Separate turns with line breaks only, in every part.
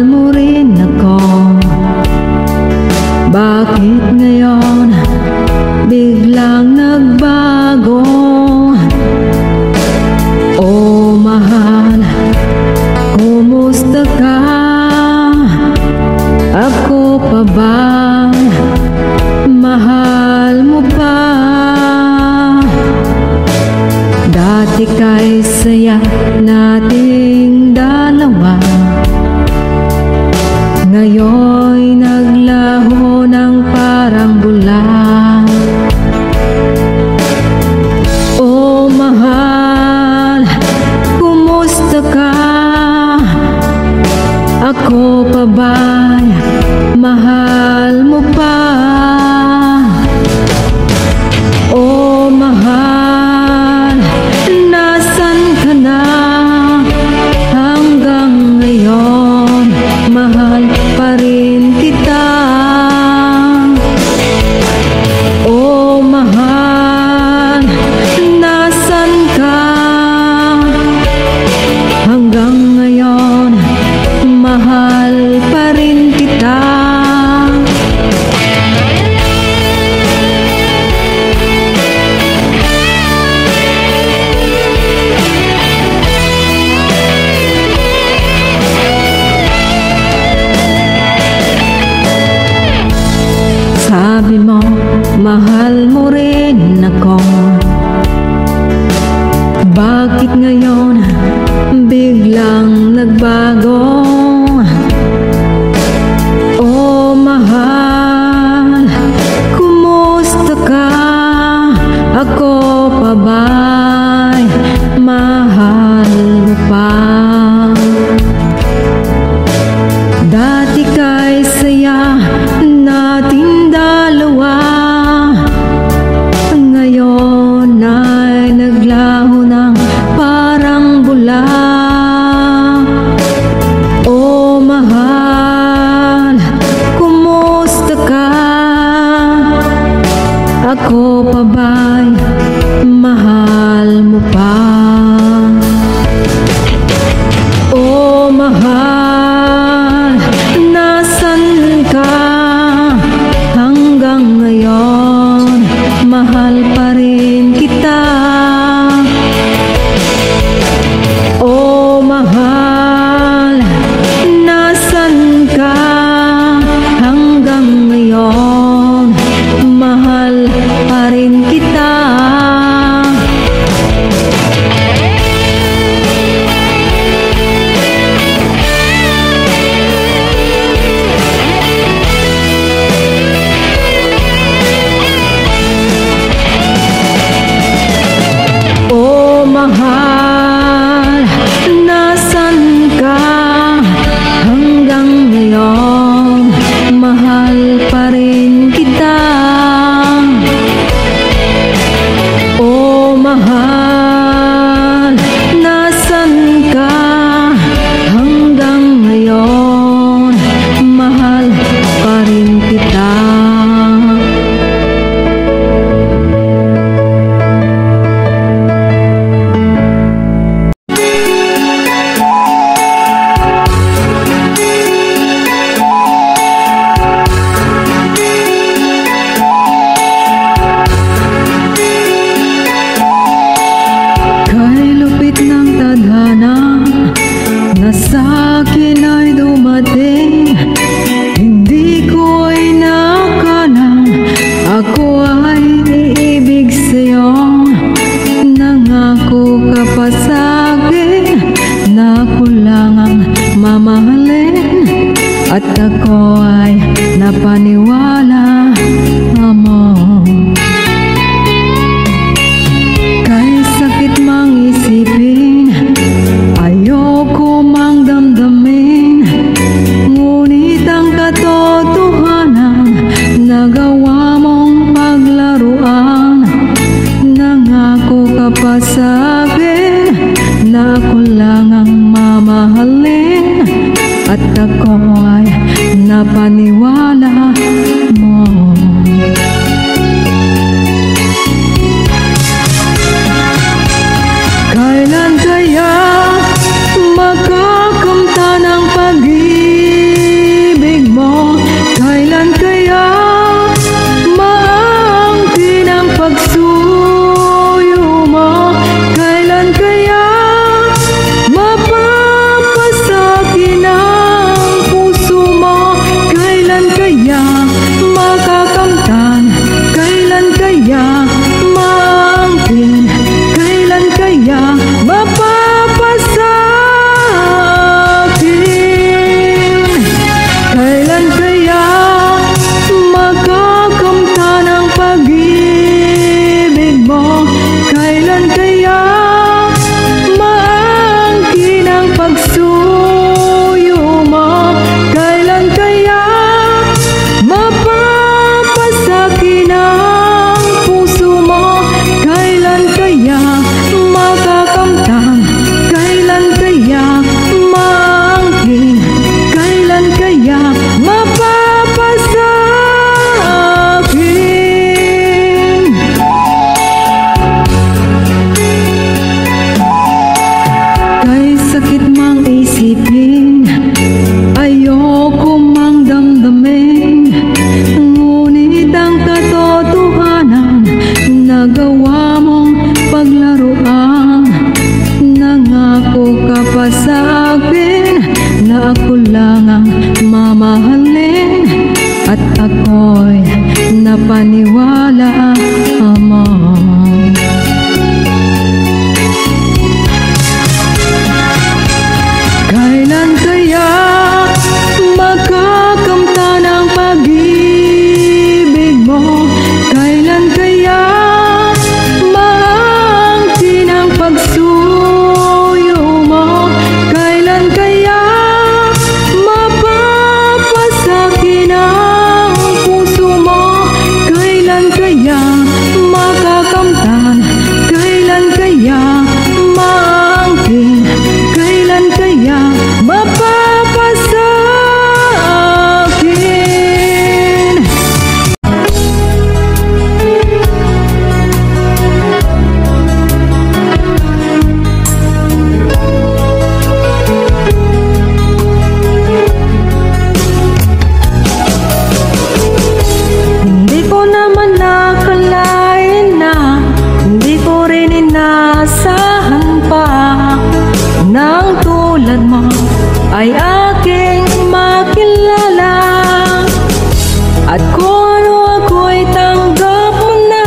mo rin ako. Bakit ngayon biglang nagbago? Oh mahal, kumusta ka? Ako pa ba? Mahal mo pa? Dati kay saya nating dalawa, ngayon'y naglaho ng parang bula. Oh mahal, kumusta ka? Ako pa ba'y mahal mo pa? Oh mahal, nasan ka na? Hanggang ngayon mahal pa rin kita. Oh mahal, nasan ka? Hanggang ngayon mahal pa rin kita. Sabi mo, mahal mo rin ako. Bakit ngayon biglang nagbago? Oh mahal, kumusta ka? Ako pa ba'y mahal mo pa? Dati kay saya nating dalawa, ngayon ay naglaho ng parang bula. Oh mahal, kumusta ka? Ako pa ba'y mahal mo pa? Oh mahal, nasan ka? Hanggang ngayon mahal pa rin kita. Oh mahal, nasan ka? Hanggang ngayon mahal pa rin kita. Oh mahal, nasan ka? Hanggang ngayon mahal pa rin kita. Oh mahal, nasan ka? Hanggang ngayon mahal pa rin kita. Kay lupit ng tadhana na sa'kin ay dumating, hindi ko ay nakalang ako ay iibig sa'yo. Nangako ka pa sa'kin na ako lang ang mamahalin, at ako ay napaniwala mo. Kay sakit mang isipin, ayoko mang damdamin, ngunit ang katotohanan nagawa mong paglaruan. Nangako ka pa sa'kin na ako lang ang mamahalin, at ako ay napaniwala mo. Kailan kaya makakamtan ang pag-ibig? lang ang mamahalin at ako'y napaniwala, Ama. Kailan kaya makakamta ng pag-ibig mo? Kailan kaya maangkin ang pagsuyo mo? Kailan kaya mapapasakin ang puso mo? Kailan kaya makakamtan? Kailan kaya maangkin? Kailan kaya mapapasakin? Hindi ko naman nakalain na, hindi ko rin inaasahan pa nang tulad mo ay aking makilala. At kung ano ako'y tanggap mo na,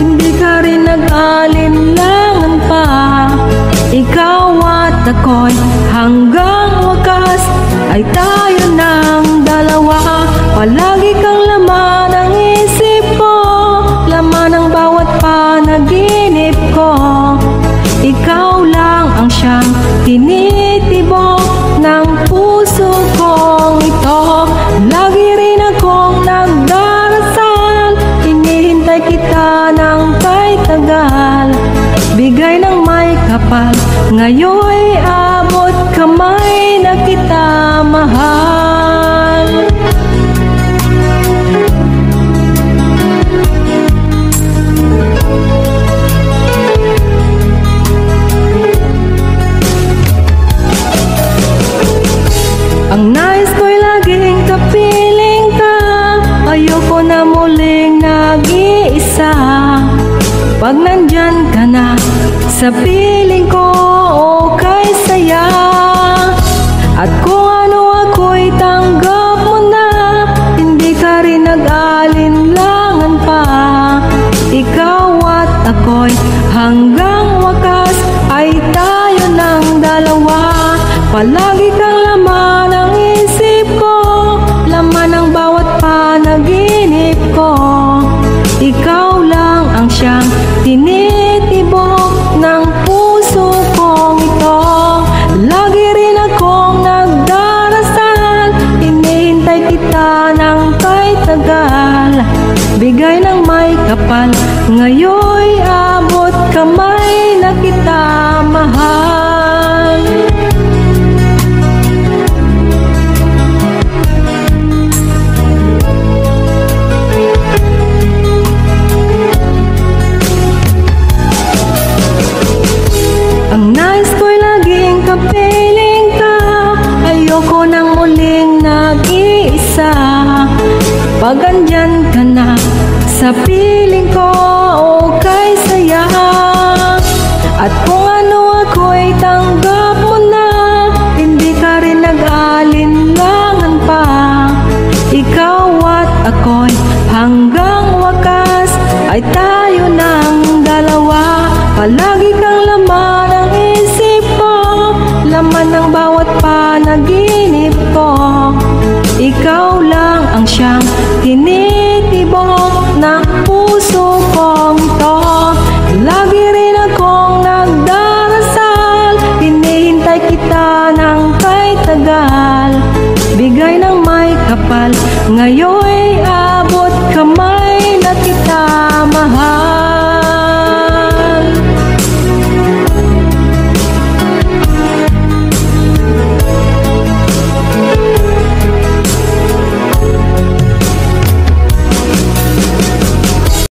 hindi ka rin nag-alinlangan pa. Ikaw at ako'y hanggang wakas ay tayo ng dalawa. Palagi kang laman ng isip ko, laman ng bawat panaginip ko. Ikaw lang ang siyang tinitibok ng puso kong ito. Lagi rin akong nagdarasal, hinihintay kita ng kay tagal. Bigay ng may kapal, ngayon'y abot kamay na kita mahal. Ang nais ko'y laging kapiling ka, ayoko na muling nag-iisa. Pag nandyan ka na sa piling ko, okay saya. At kung ano ako'y tanggap mo na, hindi ka rin nag-alinlangan pa. Ikaw at ako'y hanggang wakas ay tayo ng dalawa. Palagi kang laman ng isip ko, laman ng bawat panaginip ko. Ikaw lang ang siyang tinitibok ng puso kong ito. Lagi rin akong nagdarasal, hinihintay kita ng kay tagal. Bigay ng may kapal, ngayon'y abot kamay na kita mahal. Ang nais ko'y laging kapiling ka, ayoko nang muling nag-iisa. Pag andyan ka na sa piling ko, okay saya. At kung ano ako'y tanggap mo na, hindi ka rin nag-alinlangan pa. Ikaw at ako'y hanggang wakas ay tayo ng dalawa. Palagi kang laman ng isip ko, laman ng bawat panaginip ko.